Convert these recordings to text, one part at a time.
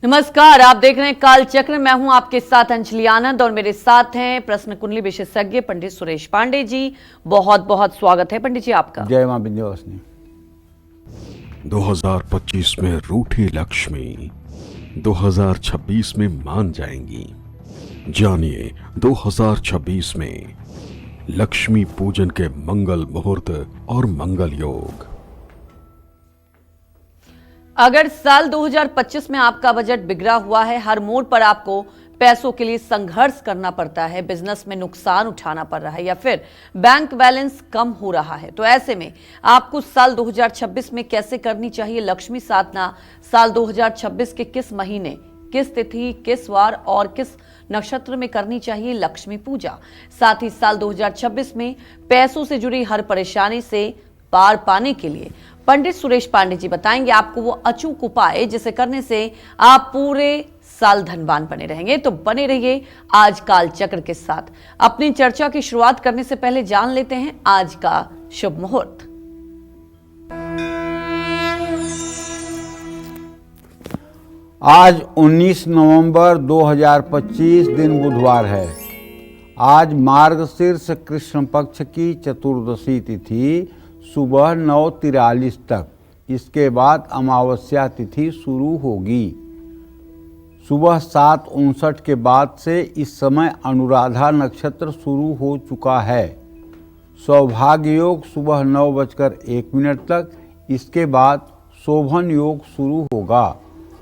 नमस्कार, आप देख रहे हैं काल चक्र। मैं हूं आपके साथ अंजलि आनंद और मेरे साथ हैं प्रश्न कुंडली विशेषज्ञ पंडित सुरेश पांडे जी। बहुत बहुत स्वागत है पंडित जी आपका। जय मां विंध्यवासिनी। 2025 में रूठी लक्ष्मी 2026 में मान जाएंगी। जानिए 2026 में लक्ष्मी पूजन के मंगल मुहूर्त और मंगल योग। अगर साल 2025 में आपका बजट बिगड़ा हुआ है, हर मोड़ पर आपको पैसों के लिए संघर्ष करना पड़ता है, बिजनेस में नुकसान उठाना पड़ रहा है या फिर बैंक बैलेंस कम हो रहा है, तो ऐसे में आपको साल 2026 में कैसे करनी चाहिए लक्ष्मी साधना? साल 2026 के किस महीने, किस तिथि, किस वार और किस नक्षत्र में करनी चाहिए लक्ष्मी पूजा? साथ ही साल 2026 में पैसों से जुड़ी हर परेशानी से पार पाने के लिए पंडित सुरेश पांडे जी बताएंगे आपको वो अचूक उपाय जिसे करने से आप पूरे साल धनवान बने रहेंगे। तो बने रहिए आज काल चक्र के साथ। अपनी चर्चा की शुरुआत करने से पहले जान लेते हैं आज का शुभ मुहूर्त। आज 19 नवंबर 2025 दिन बुधवार है। आज मार्गशीर्ष कृष्ण पक्ष की चतुर्दशी तिथि सुबह 9:43 तक। इसके बाद अमावस्या तिथि शुरू होगी। सुबह 7:59 के बाद से इस समय अनुराधा नक्षत्र शुरू हो चुका है। सौभाग्य योग सुबह 9:01 तक। इसके बाद शोभन योग शुरू होगा।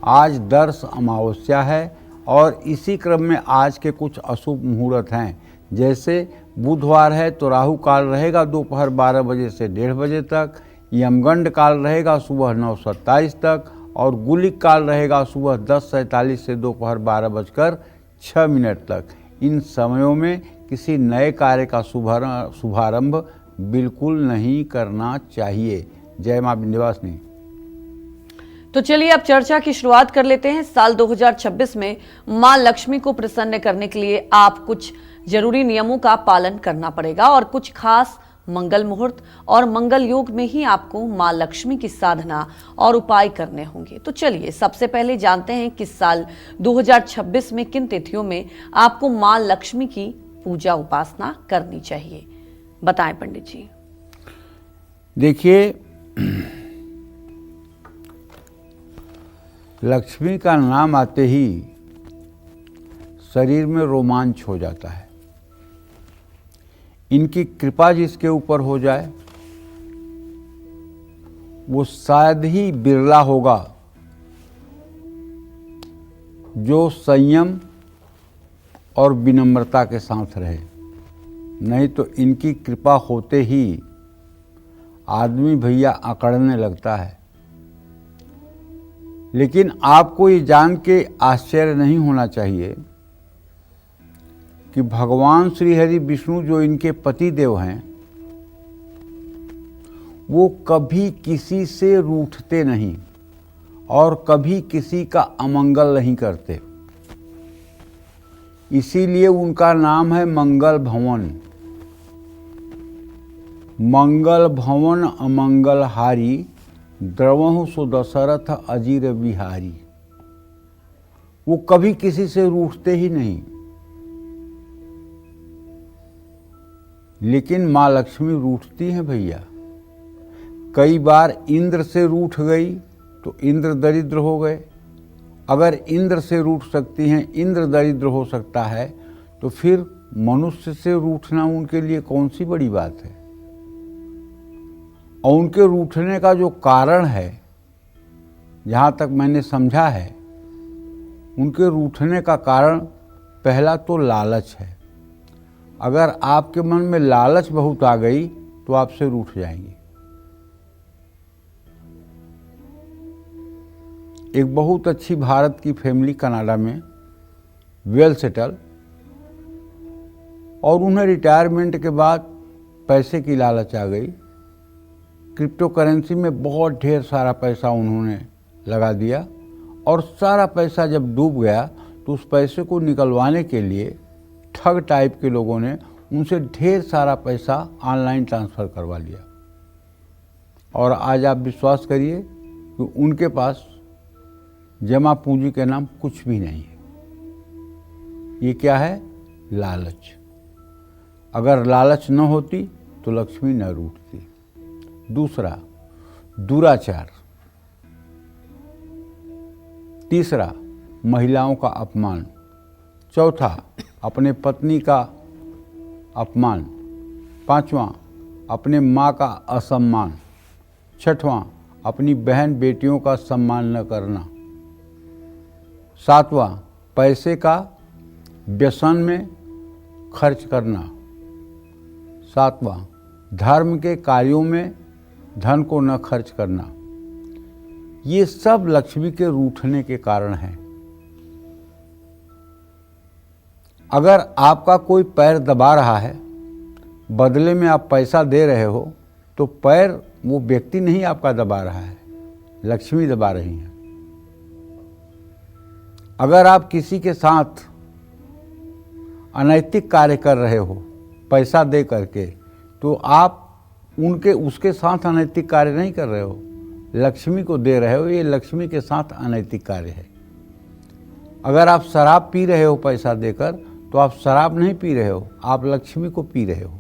आज दर्श अमावस्या है और इसी क्रम में आज के कुछ अशुभ मुहूर्त हैं। जैसे बुधवार है तो राहु काल रहेगा दोपहर 12 बजे से 1:30 बजे तक, यमगंड काल रहेगा सुबह 9:27 तक और गुलिक काल रहेगा सुबह 10:47 से दोपहर 12:06 तक। इन समयों में किसी नए कार्य का शुभारंभ बिल्कुल नहीं करना चाहिए। जय मां विंध्यवासिनी। तो चलिए अब चर्चा की शुरुआत कर लेते हैं। साल 2026 में मां लक्ष्मी को प्रसन्न करने के लिए आप कुछ जरूरी नियमों का पालन करना पड़ेगा और कुछ खास मंगल मुहूर्त और मंगल योग में ही आपको मां लक्ष्मी की साधना और उपाय करने होंगे। तो चलिए सबसे पहले जानते हैं कि साल 2026 में किन तिथियों में आपको मां लक्ष्मी की पूजा उपासना करनी चाहिए। बताएं पंडित जी। देखिए, लक्ष्मी का नाम आते ही शरीर में रोमांच हो जाता है। इनकी कृपा जिसके ऊपर हो जाए वो शायद ही बिरला होगा जो संयम और विनम्रता के साथ रहे। नहीं तो इनकी कृपा होते ही आदमी भैया अकड़ने लगता है। लेकिन आपको ये जान के आश्चर्य नहीं होना चाहिए कि भगवान श्री हरि विष्णु जो इनके पति देव हैं वो कभी किसी से रूठते नहीं और कभी किसी का अमंगल नहीं करते। इसीलिए उनका नाम है मंगल भवन। मंगल भवन अमंगल हारी, द्रवहु सो दशरथ अजीर बिहारी। वो कभी किसी से रूठते ही नहीं। लेकिन माँ लक्ष्मी रूठती हैं भैया। कई बार इंद्र से रूठ गई तो इंद्र दरिद्र हो गए। अगर इंद्र से रूठ सकती हैं, इंद्र दरिद्र हो सकता है, तो फिर मनुष्य से रूठना उनके लिए कौन सी बड़ी बात है। और उनके रूठने का जो कारण है, जहाँ तक मैंने समझा है, उनके रूठने का कारण पहला तो लालच है। अगर आपके मन में लालच बहुत आ गई तो आपसे रूठ जाएंगी। एक बहुत अच्छी भारत की फैमिली कनाडा में वेल सेटल, और उन्हें रिटायरमेंट के बाद पैसे की लालच आ गई। क्रिप्टो करेंसी में बहुत ढेर सारा पैसा उन्होंने लगा दिया और सारा पैसा जब डूब गया तो उस पैसे को निकलवाने के लिए ठग टाइप के लोगों ने उनसे ढेर सारा पैसा ऑनलाइन ट्रांसफ़र करवा लिया। और आज आप विश्वास करिए कि उनके पास जमा पूंजी के नाम कुछ भी नहीं है। ये क्या है? लालच। अगर लालच न होती तो लक्ष्मी न रूठती। दूसरा, दुराचार। तीसरा, महिलाओं का अपमान। चौथा, अपने पत्नी का अपमान। पांचवा, अपने माँ का असम्मान। छठवां, अपनी बहन बेटियों का सम्मान न करना। सातवां, पैसे का व्यसन में खर्च करना। सातवां, धर्म के कार्यों में धन को न खर्च करना। ये सब लक्ष्मी के रूठने के कारण हैं। अगर आपका कोई पैर दबा रहा है, बदले में आप पैसा दे रहे हो, तो पैर वो व्यक्ति नहीं आपका दबा रहा है, लक्ष्मी दबा रही है। अगर आप किसी के साथ अनैतिक कार्य कर रहे हो पैसा दे करके, तो आप उसके साथ अनैतिक कार्य नहीं कर रहे हो, लक्ष्मी को दे रहे हो। ये लक्ष्मी के साथ अनैतिक कार्य है। अगर आप शराब पी रहे हो पैसा देकर, तो आप शराब नहीं पी रहे हो, आप लक्ष्मी को पी रहे हो।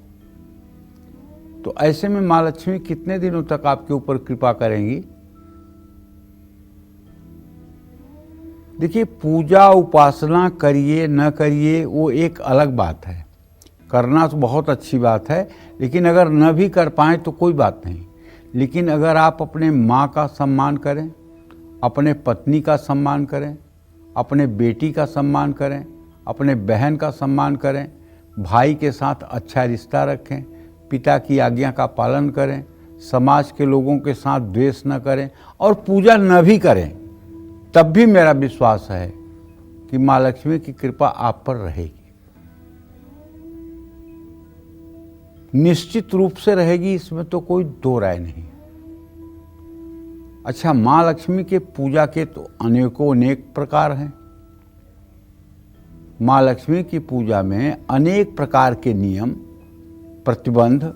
तो ऐसे में माँ लक्ष्मी कितने दिनों तक आपके ऊपर कृपा करेंगी? देखिए, पूजा उपासना करिए न करिए वो एक अलग बात है। करना तो बहुत अच्छी बात है, लेकिन अगर न भी कर पाएँ तो कोई बात नहीं। लेकिन अगर आप अपने माँ का सम्मान करें, अपने पत्नी का सम्मान करें, अपने बेटी का सम्मान करें, अपने बहन का सम्मान करें, भाई के साथ अच्छा रिश्ता रखें, पिता की आज्ञा का पालन करें, समाज के लोगों के साथ द्वेष न करें और पूजा न भी करें, तब भी मेरा विश्वास है कि माँ लक्ष्मी की कृपा आप पर रहेगी। निश्चित रूप से रहेगी, इसमें तो कोई दो राय नहीं। अच्छा, माँ लक्ष्मी के पूजा के तो अनेक प्रकार हैं। माँ लक्ष्मी की पूजा में अनेक प्रकार के नियम, प्रतिबंध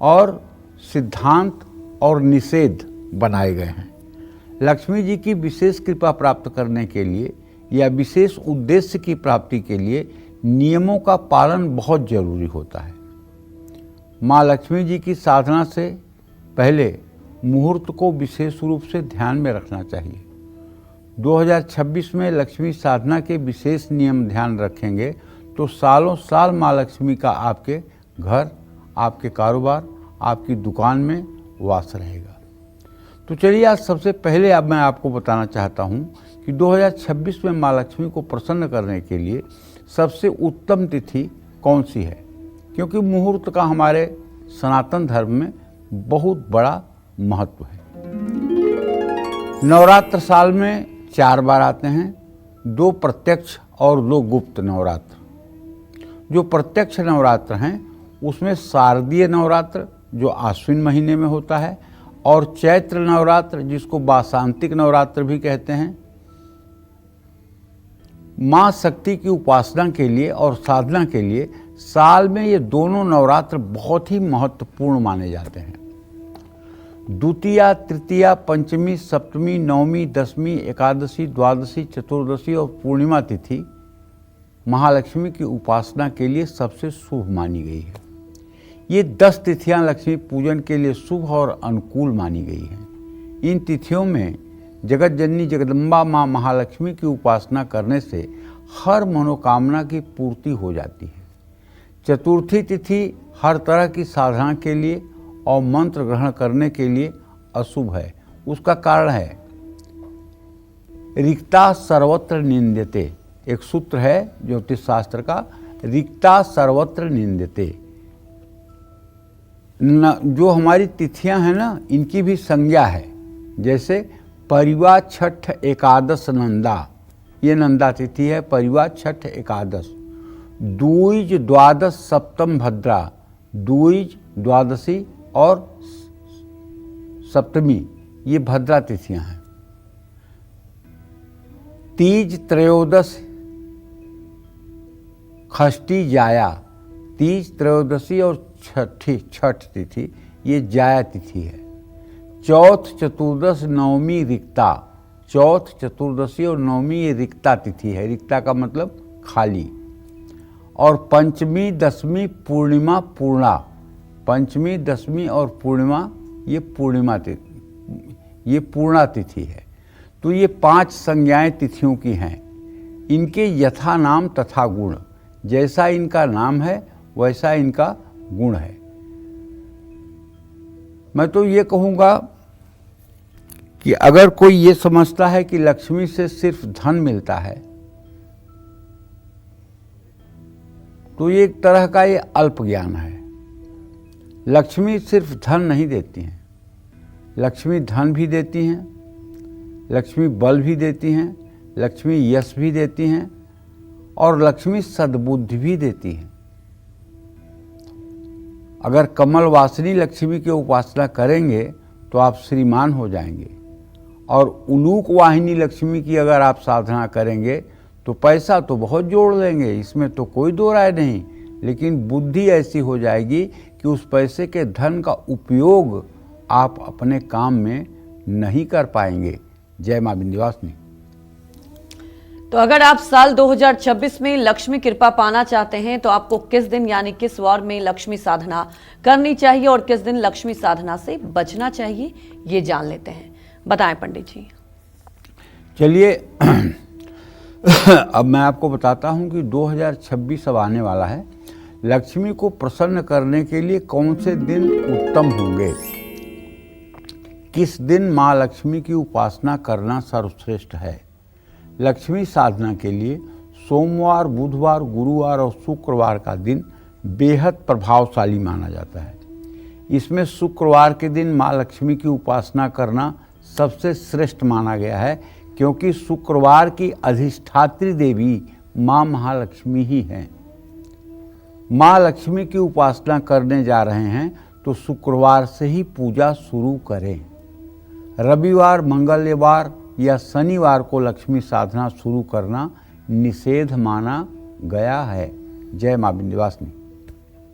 और सिद्धांत और निषेध बनाए गए हैं। लक्ष्मी जी की विशेष कृपा प्राप्त करने के लिए या विशेष उद्देश्य की प्राप्ति के लिए नियमों का पालन बहुत जरूरी होता है। माँ लक्ष्मी जी की साधना से पहले मुहूर्त को विशेष रूप से ध्यान में रखना चाहिए। 2026 में लक्ष्मी साधना के विशेष नियम ध्यान रखेंगे तो सालों साल माँ लक्ष्मी का आपके घर, आपके कारोबार, आपकी दुकान में वास रहेगा। तो चलिए, आज सबसे पहले अब मैं आपको बताना चाहता हूँ कि 2026 में माँ लक्ष्मी को प्रसन्न करने के लिए सबसे उत्तम तिथि कौन सी है, क्योंकि मुहूर्त का हमारे सनातन धर्म में बहुत बड़ा महत्व है। नवरात्र साल में 4 बार आते हैं, 2 प्रत्यक्ष और 2 गुप्त नवरात्र। जो प्रत्यक्ष नवरात्र हैं उसमें शारदीय नवरात्र जो आश्विन महीने में होता है, और चैत्र नवरात्र जिसको वासांतिक नवरात्र भी कहते हैं। माँ शक्ति की उपासना के लिए और साधना के लिए साल में ये दोनों नवरात्र बहुत ही महत्वपूर्ण माने जाते हैं। द्वितीया, तृतीया, पंचमी, सप्तमी, नवमी, दशमी, एकादशी, द्वादशी, चतुर्दशी और पूर्णिमा तिथि महालक्ष्मी की उपासना के लिए सबसे शुभ मानी गई है। ये 10 तिथियां लक्ष्मी पूजन के लिए शुभ और अनुकूल मानी गई हैं। इन तिथियों में जगत जननी जगदम्बा माँ महालक्ष्मी की उपासना करने से हर मनोकामना की पूर्ति हो जाती है। चतुर्थी तिथि हर तरह की साधना के लिए और मंत्र ग्रहण करने के लिए अशुभ है। उसका कारण है रिक्ता सर्वत्र निंद्यते। एक सूत्र है ज्योतिष शास्त्र का, रिक्ता सर्वत्र निंद्यते। जो हमारी तिथियां हैं ना, इनकी भी संज्ञा है। जैसे परिवा, छठ, एकादश, नंदा, ये नंदा तिथि है। परिवा, छठ, एकादश, द्विज, द्वादश, सप्तम, भद्रा, द्विज, द्वादशी और सप्तमी ये भद्रा तिथियां हैं। तीज, त्रयोदश, षष्ठी, जाया। तीज, त्रयोदशी और छठ तिथि ये जाया तिथि है। चौथ, चतुर्दश, नवमी, रिक्ता। चौथ, चतुर्दशी और नवमी ये रिक्ता तिथि है। रिक्ता का मतलब खाली। और पंचमी, दसवीं, पूर्णिमा, पूर्णा। पंचमी, दसवीं और पूर्णिमा ये पूर्णा तिथि है। तो ये 5 संज्ञाएं तिथियों की हैं। इनके यथा नाम तथा गुण, जैसा इनका नाम है वैसा इनका गुण है। मैं तो ये कहूँगा कि अगर कोई ये समझता है कि लक्ष्मी से सिर्फ धन मिलता है तो ये एक तरह का ये अल्प ज्ञान है। लक्ष्मी सिर्फ धन नहीं देती हैं, लक्ष्मी धन भी देती हैं, लक्ष्मी बल भी देती हैं, लक्ष्मी यश भी देती हैं और लक्ष्मी सद्बुद्धि भी देती हैं। अगर कमल वासिनी लक्ष्मी की उपासना करेंगे तो आप श्रीमान हो जाएंगे, और उलूक वाहिनी लक्ष्मी की अगर आप साधना करेंगे तो पैसा तो बहुत जोड़ लेंगे, इसमें तो कोई दो राय नहीं, लेकिन बुद्धि ऐसी हो जाएगी कि उस पैसे के धन का उपयोग आप अपने काम में नहीं कर पाएंगे। जय मां विंध्यवासिनी। तो अगर आप साल 2026 में लक्ष्मी कृपा पाना चाहते हैं तो आपको किस दिन यानी किस वार में लक्ष्मी साधना करनी चाहिए और किस दिन लक्ष्मी साधना से बचना चाहिए, ये जान लेते हैं। बताएं पंडित जी। चलिए अब मैं आपको बताता हूं कि 2026 अब आने वाला है। लक्ष्मी को प्रसन्न करने के लिए कौन से दिन उत्तम होंगे, किस दिन माँ लक्ष्मी की उपासना करना सर्वश्रेष्ठ है। लक्ष्मी साधना के लिए सोमवार, बुधवार, गुरुवार और शुक्रवार का दिन बेहद प्रभावशाली माना जाता है। इसमें शुक्रवार के दिन माँ लक्ष्मी की उपासना करना सबसे श्रेष्ठ माना गया है, क्योंकि शुक्रवार की अधिष्ठात्री देवी माँ महालक्ष्मी ही हैं। माँ लक्ष्मी की उपासना करने जा रहे हैं तो शुक्रवार से ही पूजा शुरू करें। रविवार, मंगलवार या शनिवार को लक्ष्मी साधना शुरू करना निषेध माना गया है। जय मां विंध्यवासिनी।